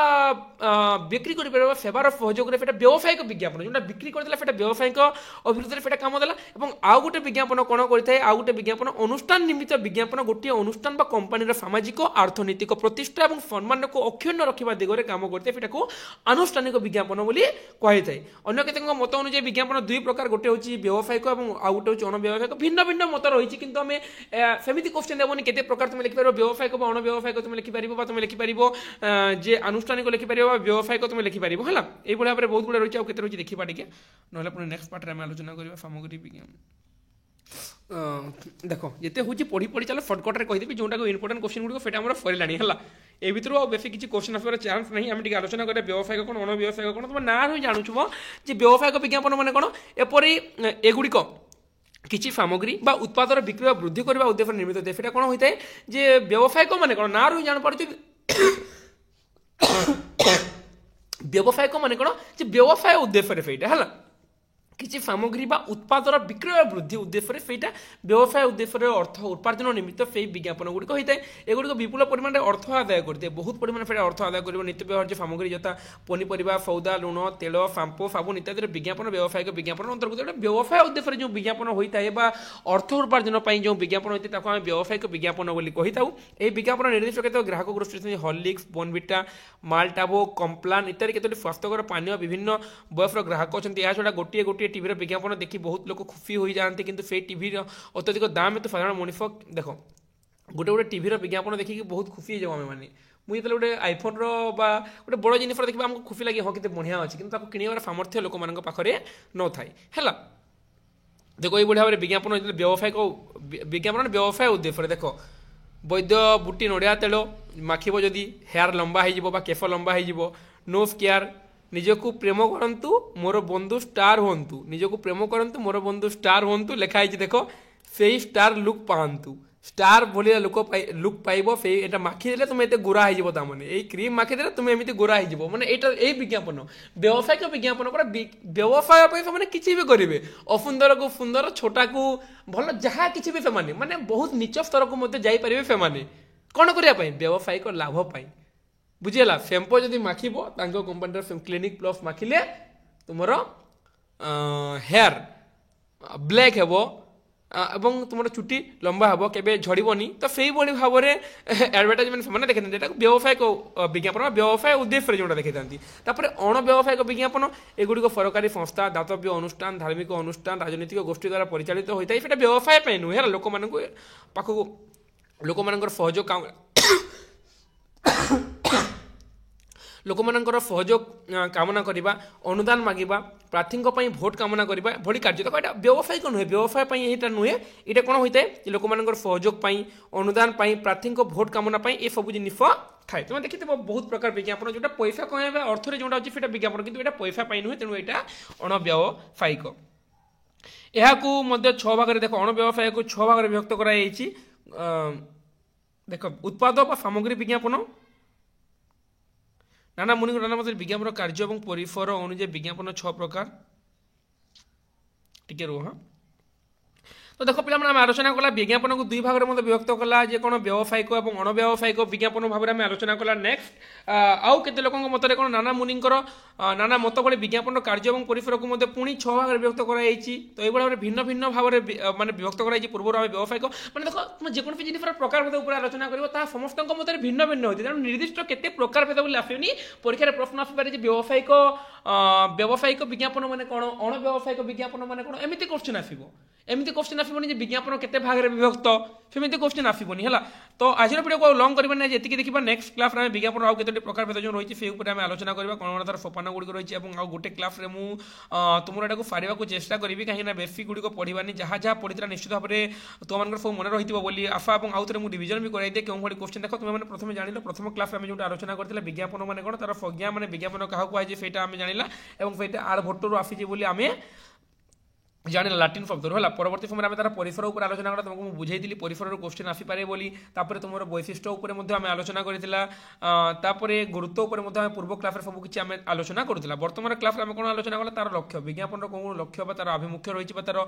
বিক্রি করে পারিব সেবার সহযোগরে সেটা ব্যবসায়িক বিজ্ঞাপন যেটা বিক্রি করে দেলা সেটা ব্যবসায়িক অভিবৃদ্ধিরে সেটা কাম দেলা এবং আউ গোটে বিজ্ঞাপন কোণ করে আউ গোটে বিজ্ঞাপন অনুষ্ঠান নিমিত্ত বিজ্ঞাপন গোটিয়ে অনুষ্ঠান বা কোম্পানির সামাজিক অর্থনৈতিক প্রতিষ্ঠা এবং সম্মানকে অক্ষুণ্ণ রাখা দিগরে কাম করতে সেটাকে আনুষ্ঠানিক বিজ্ঞাপন বলে কুহাইଥାଏ অন্য কেতেক মত অনুযায়ী বিজ্ঞাপন দুই প্রকার গোটে হচ্ছে ব্যবসায়িক এবং আউ গোটে হচ্ছে অণব্যবসায়িক ভিন্ন ভিন্ন মত রয়েছে কিন্তু আমি সেমিতি কোশ্চেন দেবনি কেতে প্রকার তুমি লিখিপার ব্যবসায়িক বা অণব্যবসায়িক তুমি লিখিপার বা তুমি লিখিপার যে আনুষ্ঠানিক লিখিপার বা ব্যবসায়িক তুমি লিখিপার হল এইভাবে ভাবে বহুত গুলো রয়েছে কেতে রয়েছে দেখিবা টিকে নহলে পুরো নেক্সট পার্টরে আমি আলোচনা করিবা সামগ্রী বিজ্ঞান দেখ যেতে হচ্ছে পড়ি পড়ি চাল সর্টকটরে কইদেবি যেটা ইম্পর্টাট কোশ্চেন গুড়ি সেটা আমার সরিলানি হল এই ভিতর বেশি কিছু কোশ্চেন আসবার চান্স নাই আমি টিকে আলোচনা করা ব্যবসায়িক কোণ অণব্যবসায়িক কোণ তোমার না হয়ে জাণুছুব যে ব্যবসায়িক বিজ্ঞাপন মানে কোণ এপরি এগুড়িক কিছু সামগ্রী বা উৎপাদর বিক্রয় বৃদ্ধি করা উদ্দেশ্য নির্মিত হয়ে সেটা কোণ হয়ে যে ব্যবসায়িক মানে কোণ না রয়ে জাঁপারু ବ୍ୟବସାୟିକ ମାନେ କ'ଣ ଯେ ବ୍ୟବସାୟ ଉଦ୍ଦେଶ୍ୟରେ ସେଇଟା ହେଲା କିଛି ସାମଗ୍ରୀ ବା ଉତ୍ପାଦର ବିକ୍ରୟ ବୃଦ୍ଧି ଉଦ୍ଦେଶ୍ୟରେ ସେଇଟା ବ୍ୟବସାୟ ଉଦ୍ଦେଶ୍ୟରେ ଅର୍ଥ ଉପାର୍ଜନ ନିମିତ୍ତ ସେଇ ବିଜ୍ଞାପନ ଗୁଡ଼ିକ ହୋଇଥାଏ। ଏଗୁଡ଼ିକ ବିପୁଳ ପରିମାଣରେ ଅର୍ଥ ଆଦାୟ କରିଥାଏ, ବହୁତ ପରିମାଣରେ ସେଇଟା ଅର୍ଥ ଆଦାୟ କରିବ। ନିତ୍ୟ ବ୍ୟବହାର୍ଯ୍ୟ ସାମଗ୍ରୀ ଯଥା ପନିପରିବା, ସଉଦା, ଲୁଣ, ତେଲ, ସାମ୍ପୁ, ସାବୁନ ଇତ୍ୟାଦିର ବିଜ୍ଞାପନ ବ୍ୟବସାୟିକ ବିଜ୍ଞାପନ ଅନ୍ତର୍ଗତ। ଗୋଟେ ବ୍ୟବସାୟ ଉଦ୍ଦେଶ୍ୟରେ ଯେଉଁ ବିଜ୍ଞାପନ ହୋଇଥାଏ ବା ଅର୍ଥ ଉପାର୍ଜନ ପାଇଁ ଯେଉଁ ବିଜ୍ଞାପନ ହୋଇଥାଏ ତାକୁ ଆମେ ବ୍ୟବସାୟିକ ବିଜ୍ଞାପନ ବୋଲି କହିଥାଉ। ଏହି ବିଜ୍ଞାପନ ନିର୍ଦ୍ଦିଷ୍ଟ କେତେକ ଗ୍ରାହକ ଗୋଷ୍ଠୀ ଅଛନ୍ତି, ହର୍ଲିକ୍ସ, ବୋର୍ନଭିଟା, ମାଲ୍ଟାଭୋ, କମ୍ପ୍ଲାନ୍ ଇତ୍ୟାଦି କେତୋଟି ସ୍ୱାସ୍ଥ୍ୟକର ପାନୀୟ ବିଭିନ୍ନ ବୟସର ଗ୍ରାହକ ଅଛନ୍ତି। ଏହା ଛଡ଼ା ଗୋଟିଏ ଗୋଟିଏ টিভির বিজ্ঞাপন দেখি বহুত লোক খুশি হয়ে যাতে, কিন্তু সেই টিভির অত্যধিক দাম হেতু সাধারণ মনিষ দেখ গোটে গোটে টিভির বিজ্ঞাপন দেখি বহুত খুশি হয়ে যাও আমি মানে মুই যেতে গোটে আইফোনর বা গোটে বড় জিনিসর দেখবা আমাকে খুশি লাগে, হ্যাঁ কেতে বঢ়িয়া আছে, কিন্তু তাকে কিনিবার সামর্থ্য লোক পাখে নথায় হেলা। দেখো এইভাবে ভাবে বিজ্ঞাপন ব্যবসায়িক বিজ্ঞাপন ব্যবসায় উদ্দেশ্যে দেখ বৈদ্য বুটি নড়িয়া তেল মাখিব যদি হেয়ার লম্বা হয়ে যাব বা কেশ লম্বা হয়ে যাব। নোজ কেয়ার নিজକୁ ପ୍ରେମ କରନ୍ତୁ ମୋର ବନ୍ଧୁ ଷ୍ଟାର ହୁଅନ୍ତୁ, ନିଜକୁ ପ୍ରେମ କରନ୍ତୁ ମୋର ବନ୍ଧୁ ଷ୍ଟାର ହୁଅନ୍ତୁ ଲେଖା ହେଇଛି ଦେଖ, ସେଇ ଷ୍ଟାର ଲୁକ୍ ପାଆନ୍ତୁ, ଷ୍ଟାର ଭଳିଆ ଲୁକ୍ ପାଇବ। ସେଇ এটা ମାଖିଦେଲେ ତୁମେ ଏତେ ଗୋରା ହେଇଯିବ, ତାମାନେ ଏଇ କ୍ରିମ୍ ମାଖିଦେଲେ ତୁମେ ଏମିତି ଗୋରା ହେଇଯିବ। ମାନେ ଏଇଟା ଏଇ ବିଜ୍ଞାପନ ବ୍ୟବସାୟିକ ବିଜ୍ଞାପନ ପୁରା ବ୍ୟବସାୟ ପାଇଁ ସେମାନେ କିଛି ବି କରିବେ, ଅସୁନ୍ଦରକୁ ସୁନ୍ଦର, ଛୋଟାକୁ ଭଲ, ଯାହା କିଛି ବି ସେମାନେ ମାନେ ବହୁତ ନିଚ ସ୍ତରକୁ ମଧ୍ୟ ଯାଇପାରିବେ ସେମାନେ। କ'ଣ କରିବା ପାଇଁ? ବ୍ୟବସାୟିକ ଲାଭ ପାଇଁ, ବୁଝିହେଲା। ଶ୍ୟାମ୍ପୁ ଯଦି ମାଖିବ ତାଙ୍କ କମ୍ପାନୀର କ୍ଲିନିକ୍ ପ୍ଲସ୍ ମାଖିଲେ ତୁମର ହେୟାର ବ୍ଲାକ୍ ହେବ ଏବଂ ତୁମର ଚୁଟି ଲମ୍ବା ହେବ, କେବେ ଝଡ଼ିବନି। ତ ସେଇଭଳି ଭାବରେ ଆଡ଼ଭର୍ଟାଇଜମେଣ୍ଟ ସେମାନେ ଦେଖାଇଥାନ୍ତି, ଏଟାକୁ ବ୍ୟବସାୟିକ ବିଜ୍ଞାପନ ବା ବ୍ୟବସାୟ ଉଦ୍ଦେଶ୍ୟରେ ଯେଉଁଟା ଦେଖାଇଥାନ୍ତି। ତାପରେ ଅଣବ୍ୟବସାୟିକ ବିଜ୍ଞାପନ ଏଗୁଡ଼ିକ ସରକାରୀ ସଂସ୍ଥା, ଦାତବ୍ୟ ଅନୁଷ୍ଠାନ, ଧାର୍ମିକ ଅନୁଷ୍ଠାନ, ରାଜନୈତିକ ଗୋଷ୍ଠୀ ଦ୍ୱାରା ପରିଚାଳିତ ହୋଇଥାଏ। ସେଇଟା ବ୍ୟବସାୟ ପାଇଁ ନୁହେଁ ହେଲା, ଲୋକମାନଙ୍କୁ ପାଖକୁ ଲୋକମାନଙ୍କର ସହଯୋଗ ଲୋକମାନଙ୍କର ସହଯୋଗ କାମନା କରିବା, ଅନୁଦାନ ମାଗିବା, ପ୍ରାର୍ଥୀଙ୍କ ପାଇଁ ଭୋଟ କାମନା କରିବା ଭଳି କାର୍ଯ୍ୟ। ଦେଖ ଏଇଟା ବ୍ୟବସାୟିକ ନୁହେଁ, ବ୍ୟବସାୟ ପାଇଁ ଏଇଟା ନୁହେଁ। ଏଇଟା କ'ଣ ହୋଇଥାଏ ଯେ ଲୋକମାନଙ୍କର ସହଯୋଗ ପାଇଁ, ଅନୁଦାନ ପାଇଁ, ପ୍ରାର୍ଥୀଙ୍କ ଭୋଟ କାମନା ପାଇଁ ଏସବୁ ଜିନିଷ ଥାଏ। ତୁମେ ଦେଖିଥିବ ବହୁତ ପ୍ରକାର ବିଜ୍ଞାପନ ଯେଉଁଟା ପଇସା କମାଇବା ଅର୍ଥରେ ଯେଉଁଟା ଅଛି ସେଇଟା ବିଜ୍ଞାପନ, କିନ୍ତୁ ଏଇଟା ପଇସା ପାଇଁ ନୁହେଁ, ତେଣୁ ଏଇଟା ଅଣବ୍ୟବସାୟିକ। ଏହାକୁ ମଧ୍ୟ 6 ଭାଗରେ ଦେଖ, ଅଣବ୍ୟବସାୟକୁ 6 ଭାଗରେ ବିଭକ୍ତ କରାଯାଇଛି। ଦେଖ ଉତ୍ପାଦ ବା ସାମଗ୍ରୀ ବିଜ୍ଞାପନ, নানা মুনিଙ୍କ নানা মতে বিজ্ঞাপন କାର୍ଯ୍ୟ ଏବଂ ପରିସର ଅନୁଯାୟୀ ବିଜ୍ଞାପନ 6 ପ୍ରକାର। ଟିକେ ରୁହ। তো দেখো পিলাମାନେ ଆମେ ଆଲୋଚନା କଲା ବିଜ୍ଞାପନକୁ 2 ଭାଗରେ ମଧ୍ୟ ବିଭକ୍ତ କଲା, ଯେ କ'ଣ ବ୍ୟବସାୟିକ ଏବଂ ଅଣବ୍ୟବସାୟିକ ବିଜ୍ଞାପନ ଭାବରେ ଆମେ ଆଲୋଚନା କଲା। ନେକ୍ସଟ ଆଉ କେତେ ଲୋକଙ୍କ ମତରେ କ'ଣ ନାନା ମୁନିଙ୍କର ନାନା ମତ ଭଳି ବିଜ୍ଞାପନର କାର୍ଯ୍ୟ ଏବଂ ପରିସରକୁ ମଧ୍ୟ ପୁଣି 6 ଭାଗରେ ବିଭକ୍ତ କରାଯାଇଛି। ତ ଏଇଭଳି ଭାବରେ ଭିନ୍ନ ଭିନ୍ନ ଭାବରେ ମାନେ ବିଭକ୍ତ କରାଯାଇଛି। ପୂର୍ବରୁ ଆମେ ବ୍ୟବସାୟିକ ମାନେ ଦେଖ ତୁମେ ଯେକୌଣସି ଜିନିଷର ପ୍ରକାର ଭେଦ ଉପରେ ଆଲୋଚନା କରିବ ତାହା ସମସ୍ତଙ୍କ ମଧ୍ୟରେ ଭିନ୍ନ ଭିନ୍ନ ହୋଇଥାଏ, ତେଣୁ ନିର୍ଦ୍ଦିଷ୍ଟ କେତେ ପ୍ରକାର ଭେଦ ବୋଲି ଆସିବନି। ପରୀକ୍ଷାରେ ପ୍ରଶ୍ନ ଆସିପାରେ ଯେ ବ୍ୟବସାୟିକ ବିଜ୍ଞାପନ ମାନେ କ'ଣ, ଅଣବ୍ୟବସାୟିକ ବିଜ୍ଞାପନ ମାନେ କ'ଣ, ଏମିତି କୋଶ୍ଚିନ୍ ଆସିବ। ଏମିତି କୋଶ୍ଚିନ୍ ଆସିବନି ଯେ ବିଜ୍ଞାପନ କେତେ ଭାଗରେ ବିଭକ୍ତ, ସେମିତି କୋଶ୍ଚିନ୍ ଆସିବନି ହେଲା। ତ ଆଜିର ଭିଡ଼ିଓକୁ ଆଉ ଲଙ୍ଗ କରିବା ନାହିଁ, ଯେତିକି ଦେଖିବା ନେକ୍ସଟ କ୍ଲାସ୍ରେ ଆମେ ବିଜ୍ଞାପନ ଆଉ କେତୋଟି ପ୍ରକାର ଭେଦ ଯେଉଁ ରହିଛି ସେଇ ଉପରେ ଆମେ ଆଲୋଚନା କରିବା, କ'ଣ କ'ଣ ତାର ସୋପାନ ଗୁଡ଼ିକ ରହିଛି। ଏବଂ ଆଉ ଗୋଟେ କ୍ଲାସ୍ରେ ମୁଁ ତୁମର ଏଟାକୁ ସାରିବାକୁ ଚେଷ୍ଟା କରିବି, କାହିଁକିନା ବେଶୀ ଗୁଡ଼ିକ ପଢ଼ିବାନି, ଯାହା ଯାହା ପଢ଼ିଥିଲା ନିଶ୍ଚିତ ଭାବରେ ତୁମମାନଙ୍କର ସବୁ ମନେ ରହିଥିବ ବୋଲି ଆଶା। ଏବଂ ଆଉ ଥରେ ମୁଁ ରିଭିଜନ୍ ବି କରାଇଦିଏ କେଉଁ ଭଳି କୋଶ୍ଚିନ୍। ଦେଖ ତୁମେମାନେ ପ୍ରଥମେ ଜାଣିଲ, ପ୍ରଥମ କ୍ଲାସ୍ରେ ଆମେ ଯେଉଁଟା ଆଲୋଚନା କରିଥିଲେ ବିଜ୍ଞାପନ ମାନେ କ'ଣ, ତାର ସଂଜ୍ଞା ମାନେ ବିଜ୍ଞାପନ କାହାକୁ କୁହାଯାଇଛି ସେଇଟା ଆମେ ଜାଣିଲା, ଏବଂ ସେଇଟା ଆଡ଼ଭର୍ଟରୁ ଆସିଛି ବୋଲି ଆମେ ଜାଣିଲା ଲାଟିନ୍ ଶବ୍ଦରୁ ହେଲା। ପରବର୍ତ୍ତୀ ସମୟରେ ଆମେ ତାର ପରିସର ଉପରେ ଆଲୋଚନା କଲା, ତୁମକୁ ମୁଁ ବୁଝେଇଥିଲି ପରିସରରୁ କୋଶ୍ଚିନ୍ ଆସିପାରେ ବୋଲି। ତାପରେ ତୁମର ବୈଶିଷ୍ଟ୍ୟ ଉପରେ ମଧ୍ୟ ଆମେ ଆଲୋଚନା କରିଥିଲା, ତାପରେ ଗୁରୁତ୍ୱ ଉପରେ ମଧ୍ୟ ଆମେ ପୂର୍ବ କ୍ଲାସ୍ରେ ସବୁ କିଛି ଆମେ ଆଲୋଚନା କରୁଥିଲା। ବର୍ତ୍ତମାନ କ୍ଲାସ୍ରେ ଆମେ କ'ଣ ଆଲୋଚନା କଲା, ତାର ଲକ୍ଷ୍ୟ, ବିଜ୍ଞାପନର କେଉଁ ଲକ୍ଷ୍ୟ ବା ତାର ଆଭିମୁଖ୍ୟ ରହିଛି ବା ତାର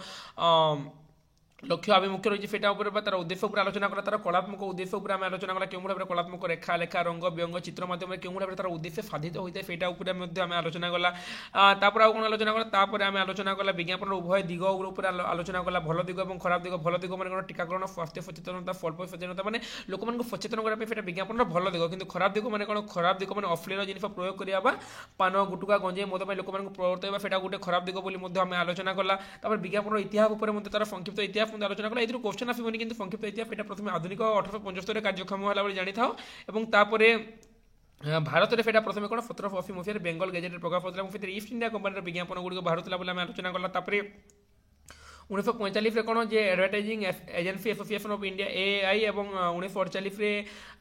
লক্ষ্য আভিমুখ্য রয়েছে সেটা উপরে বা তার উদ্দেশ্য উপরে আলোচনা করা, তার কলাত্মক উদ্দেশ্য উপরে আমি আলোচনা করা, কেউ ভাবে কলাত্মক রেখা লেখা রঙ্গ ব্যঙ্গ চিত্র মাধ্যমে কেউ ভাবে তার উদ্দেশ্য সাধিত হয়ে যায় সেটা উপরে মধ্যে আমি আলোচনা কলা। তারপরে আউ কোন আলোচনা কলা, তারপরে আমি আলোচনা কলা বিজ্ঞাপনের উভয় দিগ উপরে আলোচনা কলা, ভাল দিগ এবং খারাপ দিগ। ভাল দিগ মানে কোন টিকাকরণ, স্বাস্থ্য সচেতনতা, স্বল্প সচেতনতা মানে লোকମାନଙ୍କୁ সচেতন করা সেটা বিজ্ঞাপনের ভাল দিগ। কিন্তু খারাপ দিগ মানে কোন, খারাপ দিগ মানে অশ্লীল জিনিস প্রয়োগ করা বা পান গুটুকা গঞ্জেই মদ পাই লোকମାନଙ୍କୁ প্রবর্তাইবা সেটা গোটে খারাপ দিগ বলে মধ্যে আমি আলোচনা কলা। তারপরে বিজ্ঞাপনের ইতিহাস উপরে মধ্যে তার সংক্ষিপ্ত ইতিহাস মধ্যে আলোচনা কলা। এর কোশ্চেন আসবনি কিন্তু সংক্ষিপ্ত ইতিহাস এটা প্রথমে আধুনিক 1875 কার্যক্ষম হলা বলে জানি থাও, এবং তারপরে ভারতের সেটা প্রথমে কোন 1780 মସିହାରେ বেঙ্গল গেজেটের প্রকাশ পাইছিল এবং সেটা ইস্ট ইন্ডিয়া কোম্পানির বিজ্ঞাপন গুড়িক বাহারুলা বলে আমি আলোচনা কলা। তারপরে 1945 कौन जे advertising agency association of India AI एवं 1948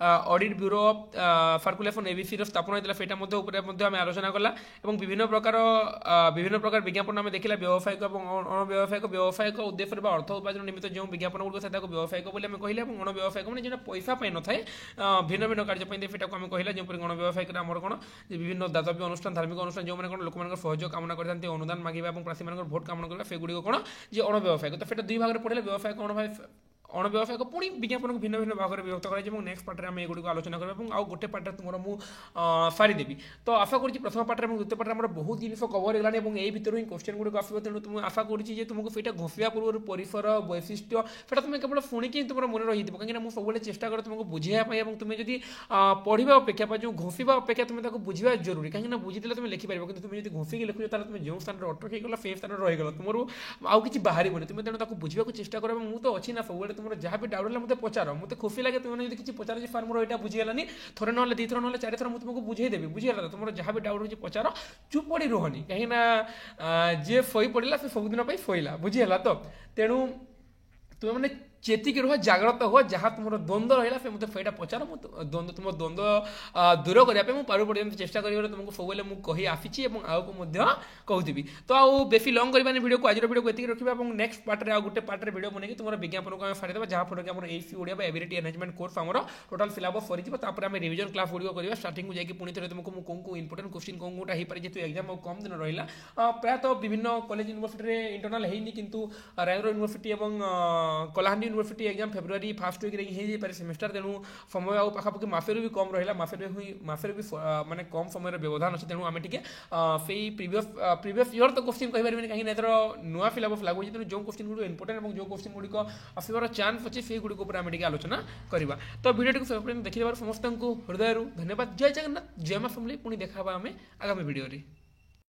audit bureau of circulation ABC स्थापन होता है आम आलोचना कला और विभिन्न प्रकार विज्ञापन आम देखला व्यावसायिक और अणव्यवसायिक व्यावसायिक उद्देश्य अर्थ उपार्जन निमित्त जो विज्ञापन गुड़ से व्यावसायिक बोली कहले और अणव्यवसायिक मैंने जो पैसा पाई न थाए भिन्न भिन्न कार्य सेटा आम कहला जो अणव्यवसायिक आमर कौन विभिन्न दातव्य अनुष्ठान धार्मिक अनुष्ठान जो मैंने लोक सहयोग कामना करते अनुदान मांगे और प्रार्थी मान भोट कामना करवा से गुड़ी कौन जे अणव्यवसायिक तो सेटा दुई भाग में पढ़े व्यवसायिक अणव्यवसायिक पुणी विज्ञापन को भिन्न भिन्न भाग में विभक्त कर नेक्स्ट पार्ट में एगुड़ी आलोचना करा और गोटे पार्ट तुम मुझे सारीदेवी तो आशा करुँच प्रथम पार्ट में द्वितीय पार्ट में बहुत जिन कवर होगा यही भितर ही क्वेश्चन गुड़क आसो तेणु तुम आशा करुँची तुमको से घोषिया पूर्व परिसर वैशिष्ट्य से तुम केवल शुणिकी तुम मन रही कहीं मुझे सब चेष्टा कर तुमको बुझाई तुम्हें जब पढ़ा अपेक्षा जो घोषिया अपेक्षा तुम्हें बुझा जरूरी कहीं बुझीदे तुम लिखिपार कि तुम जो घोषिकी लिखुच तार तुम जो स्थान अटक गला से स्थान रहीगल तुम आउ कि बाहर तुम तेणु बुझा चेष्टा कर मुझे तो अच्छी ना सब तुम जहाँ भी डाउट मत पचार मत खुशी लगे तुमने किसी पचार फार मोर यहाँ बुझीगलानी थोड़े ना दी थर ना चार थर मुझे तुमको बुझेदेवी बुझीगला तुम जहाँ भी डाउट हो पचार चुप पड़ी रुहनी कहीं जी शई पड़ा से सबुदिन शोला बुझीगला तो तेणु तुम मैंने चेतिक रुह जाग्रत हो जहाँ तुम द्वंद्व रहा से मतलब फेटा पचार द्वंद्व तुम द्वंद्व दूर करने पार पर्यटन चेष्टा कर तुमको सब मुझे आसी आउ को कहूबी तो आउ बेसी लंग करवानी वीडियो को आज वीडियो को ये रखा और नेक्स्ट पार्ट में गोटे पार्ट में वीडियो बन तुम विज्ञापन को सारीदेव जहाँ फल कि AC Odia ability enhancement course आम total syllabus sir revision class गुड़िक करवा स्टार्टिंग को जाकि पुणी थे तुमको कौन इंपोर्टेंट क्वेश्चन कौन कौटा हो पारे जेहतु एग्जाम कम दिन रहा प्रायतः विभिन्न कॉलेज यूनिवर्सिटी इंटरनाल होनी किंतु रायगढ़ यूनिवर्सिटी और Kalahandi university exam February first week हो पारे सेमेस्टर तेणु समय आ पाखापाखि मासे भी कम रहा मासे भी माने कम समय व्यवधान अच्छे तेणु आम टे से प्रीवियस ईयर तो क्वेश्चन कहींपारे कहीं एथर नुआ सिलेबस लागू तेणु जो क्वेश्चन गुड़ इंपोर्टेंट और जो क्वेश्चन गुड़िक आसबार चान्स अच्छे से गुड़िक आम टे आलोचना करवा तो वीडियो को देखिए समस्त हृदय धन्यवाद जय जगन्नाथ जय मां समलेई पुणी देखा आम आगामी वीडियो।